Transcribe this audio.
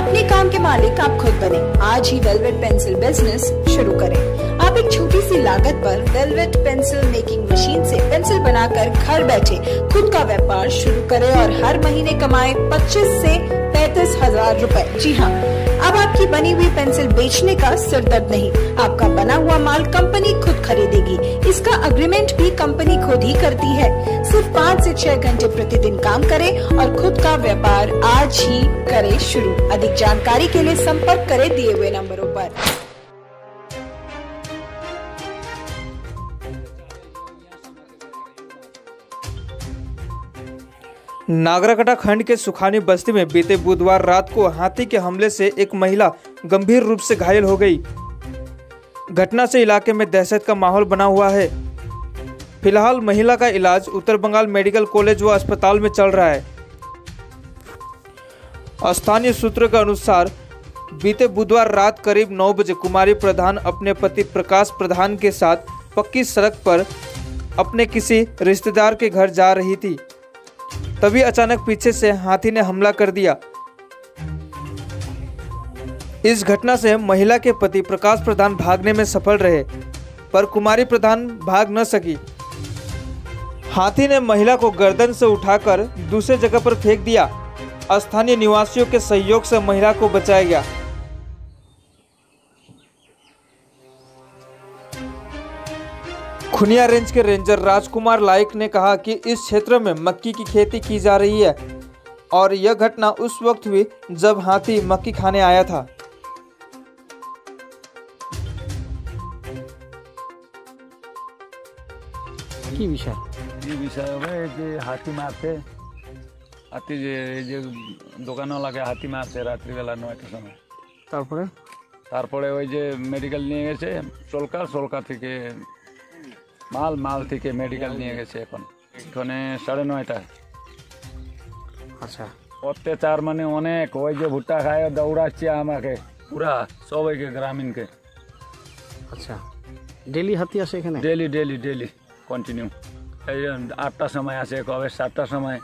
अपने काम के मालिक आप खुद बने। आज ही वेलवेट पेंसिल बिजनेस शुरू करें। आप एक छोटी सी लागत पर वेलवेट पेंसिल मेकिंग मशीन से पेंसिल बनाकर घर बैठे खुद का व्यापार शुरू करें और हर महीने कमाए 25 से 35 हजार रुपए। जी हाँ, अब आपकी बनी हुई पेंसिल बेचने का सिरदर्द नहीं। आपका बना हुआ माल कंपनी खुद खरीदेगी। इसका अग्रीमेंट भी कंपनी खुद ही करती है। सिर्फ 5 से 6 घंटे प्रतिदिन काम करें और खुद का व्यापार आज ही करें शुरू। अधिक जानकारी के लिए संपर्क करें दिए हुए नंबरों पर। नागराकटा खंड के सुखानी बस्ती में बीते बुधवार रात को हाथी के हमले से एक महिला गंभीर रूप से घायल हो गई। घटना से इलाके में दहशत का माहौल बना हुआ है। फिलहाल महिला का इलाज उत्तर बंगाल मेडिकल कॉलेज व अस्पताल में चल रहा है। स्थानीय सूत्रों के अनुसार बीते बुधवार रात करीब 9 बजे कुमारी प्रधान अपने पति प्रकाश प्रधान के साथ पक्की सड़क पर अपने किसी रिश्तेदार के घर जा रही थी। तभी अचानक पीछे से हाथी ने हमला कर दिया। इस घटना से महिला के पति प्रकाश प्रधान भागने में सफल रहे, पर कुमारी प्रधान भाग न सकी। हाथी ने महिला को गर्दन से उठाकर दूसरे जगह पर फेंक दिया। स्थानीय निवासियों के सहयोग से महिला को बचाया गया। खुनिया रेंज के रेंजर राजकुमार लाइक ने कहा कि इस क्षेत्र में मक्की की खेती की जा रही है और यह घटना उस वक्त हुई जब हाथी मक्की खाने आया था। কি বিষয়? এই বিষয় হবে যে হাতি মারছে, হাতি যে দোকানওয়ালাকে হাতি মারছে রাত্রিবেলা 9টার সময়। তারপরে ওই যে মেডিকেল নিয়ে গেছে চলকা থেকে মাল থেকে মেডিকেল নিয়ে গেছে। এখন এখানে 9:30। আচ্ছা, অত্যাচার মানে অনেক। ওই যে ভুট্টা খায় দৌড়াচ্ছে আমাকে পুরা সবাইকে গ্রামীণকে। আচ্ছা, ডেলি হাতি আসে এখানে? Daily continue. এই 8টার সময় আসে, কবে 7টার সময়।